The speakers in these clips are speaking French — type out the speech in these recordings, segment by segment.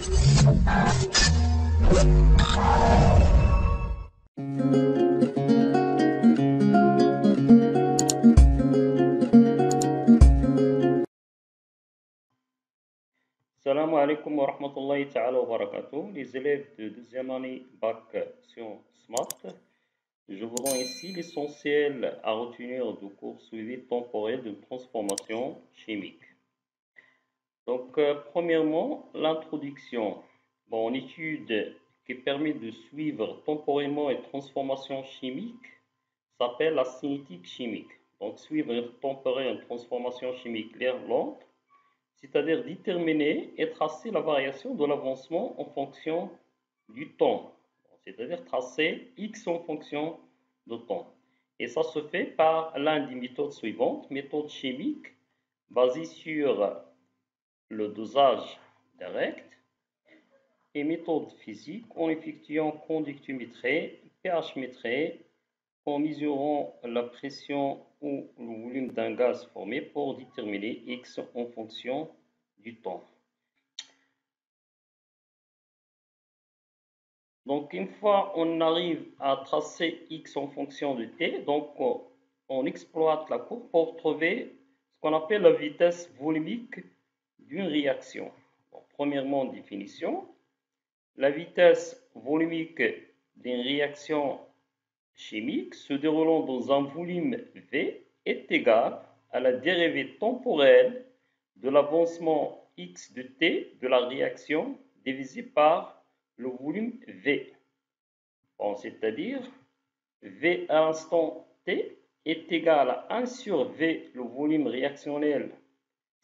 Salam alaikum wa rahmatullahi ta'ala wa barakatuh. Les élèves de deuxième année bac sciences maths, je vous rends ici l'essentiel à retenir du cours suivi temporel de transformation chimique. Donc, premièrement, l'introduction. Bon, une étude qui permet de suivre temporellement une transformation chimique s'appelle la cinétique chimique. Donc, suivre temporellement une transformation chimique lente, c'est-à-dire déterminer et tracer la variation de l'avancement en fonction du temps, c'est-à-dire tracer X en fonction du temps. Et ça se fait par l'une des méthodes suivantes, méthode chimique basée sur le dosage direct et méthode physique en effectuant conductométrie, pH-métrie, en mesurant la pression ou le volume d'un gaz formé pour déterminer X en fonction du temps. Donc, une fois on arrive à tracer X en fonction de T, donc on exploite la courbe pour trouver ce qu'on appelle la vitesse volumique d'une réaction. Donc, premièrement, définition. La vitesse volumique d'une réaction chimique se déroulant dans un volume V est égale à la dérivée temporelle de l'avancement X de T de la réaction divisé par le volume V. Bon, c'est-à-dire V à l'instant T est égal à 1 sur V, le volume réactionnel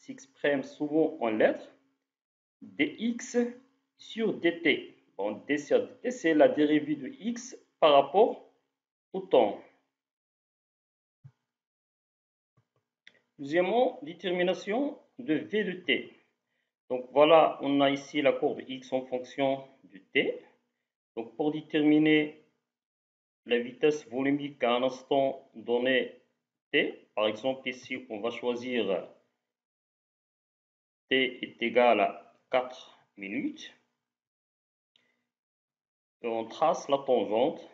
s'exprime souvent en lettres, dx sur dt. Bon, d sur dt, c'est la dérivée de x par rapport au temps. Deuxièmement, détermination de V de t. Donc voilà, on a ici la courbe x en fonction de t. Donc pour déterminer la vitesse volumique à un instant donné t, par exemple ici on va choisir t est égal à 4 minutes. Et on trace la tangente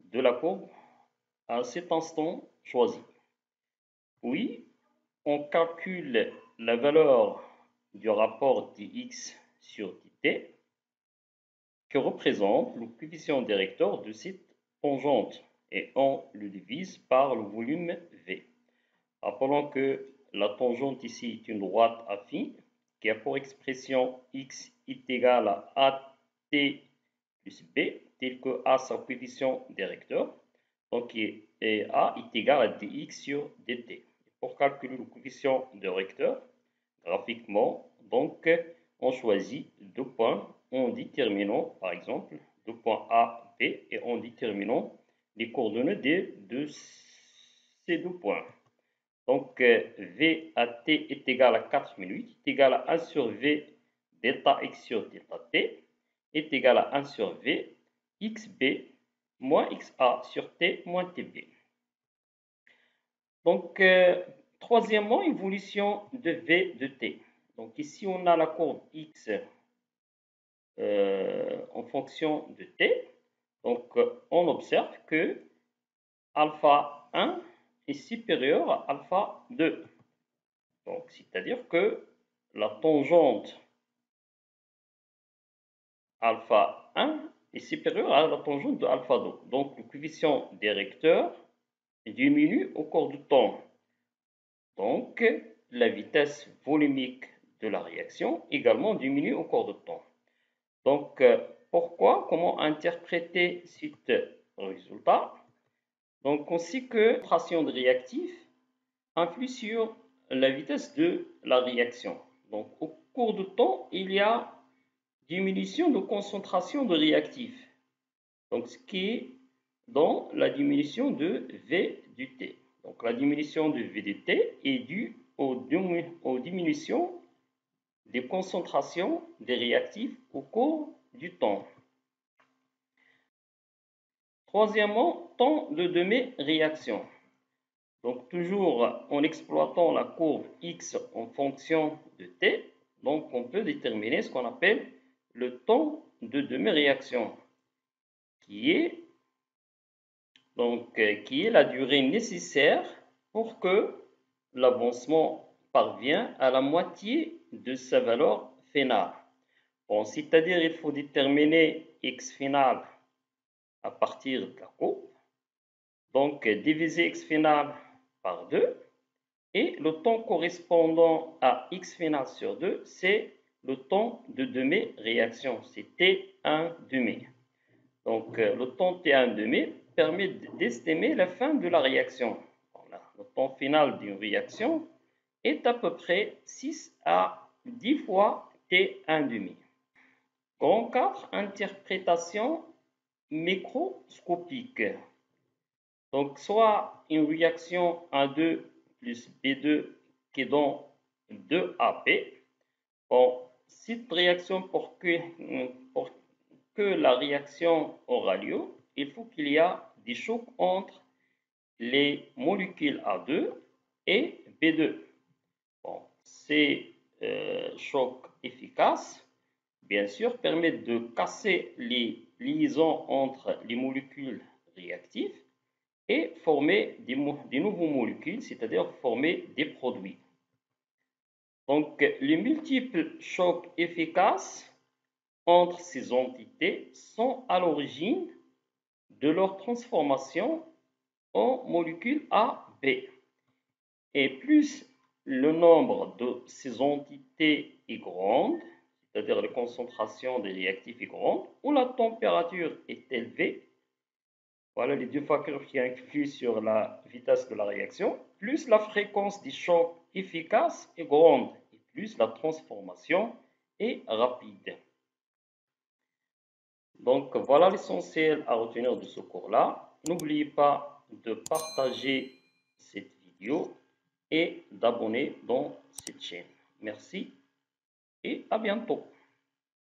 de la courbe à cet instant choisi. Puis, on calcule la valeur du rapport dx sur dt qui représente le coefficient directeur de cette tangente et on le divise par le volume V. Rappelons que la tangente ici est une droite affine qui a pour expression x est égal à at plus b, tel que a sa coefficient directeur, donc a est égal à dx sur dt. Pour calculer le coefficient directeur, graphiquement, donc on choisit deux points en déterminant, par exemple, deux points A, B, et en déterminant les coordonnées de ces deux points. Donc, V à t est égal à 4 minutes, est égal à 1 sur V delta x sur delta t, est égal à 1 sur V xb moins xa sur t moins tb. Donc, troisièmement, évolution de V de t. Donc, ici, on a la courbe x en fonction de t. Donc, on observe que alpha 1 est supérieur à alpha 2. Donc, c'est-à-dire que la tangente alpha 1 est supérieure à la tangente de alpha 2. Donc, le coefficient directeur diminue au cours du temps. Donc, la vitesse volumique de la réaction également diminue au cours du temps. Donc, pourquoi? Comment interpréter ce résultat? Donc, on sait que la concentration de réactifs influe sur la vitesse de la réaction. Donc, au cours du temps, il y a diminution de concentration de réactifs. Donc, ce qui est dans la diminution de V du T. Donc, la diminution de V du T est due aux diminutions des concentrations des réactifs au cours du temps. Troisièmement, temps de demi-réaction. Donc, toujours en exploitant la courbe X en fonction de T, donc on peut déterminer ce qu'on appelle le temps de demi-réaction, qui est la durée nécessaire pour que l'avancement parvienne à la moitié de sa valeur finale. Bon, c'est-à-dire il faut déterminer x final à partir de la courbe. Donc, diviser x final par 2. Et le temps correspondant à x final sur 2, c'est le temps de demi-réaction. C'est T1 Donc, le temps T1 permet d'estimer la fin de la réaction. Voilà. Le temps final d'une réaction est à peu près 6 à 10 fois T1. Grand 4, interprétation microscopique. Donc, soit une réaction A2 plus B2 qui donne 2AP. Bon, cette réaction, pour que la réaction aura lieu, il faut qu'il y ait des chocs entre les molécules A2 et B2. Bon, ces chocs efficaces, bien sûr, permettent de casser les liaisons entre les molécules réactives et former des nouveaux molécules, c'est-à-dire former des produits. Donc, les multiples chocs efficaces entre ces entités sont à l'origine de leur transformation en molécules A, B. Et plus le nombre de ces entités est grande, c'est-à-dire la concentration des réactifs est grande, ou la température est élevée, voilà les deux facteurs qui influent sur la vitesse de la réaction, plus la fréquence des chocs efficaces est grande, et plus la transformation est rapide. Donc voilà l'essentiel à retenir de ce cours-là. N'oubliez pas de partager cette vidéo et d'abonner dans cette chaîne. Merci et à bientôt.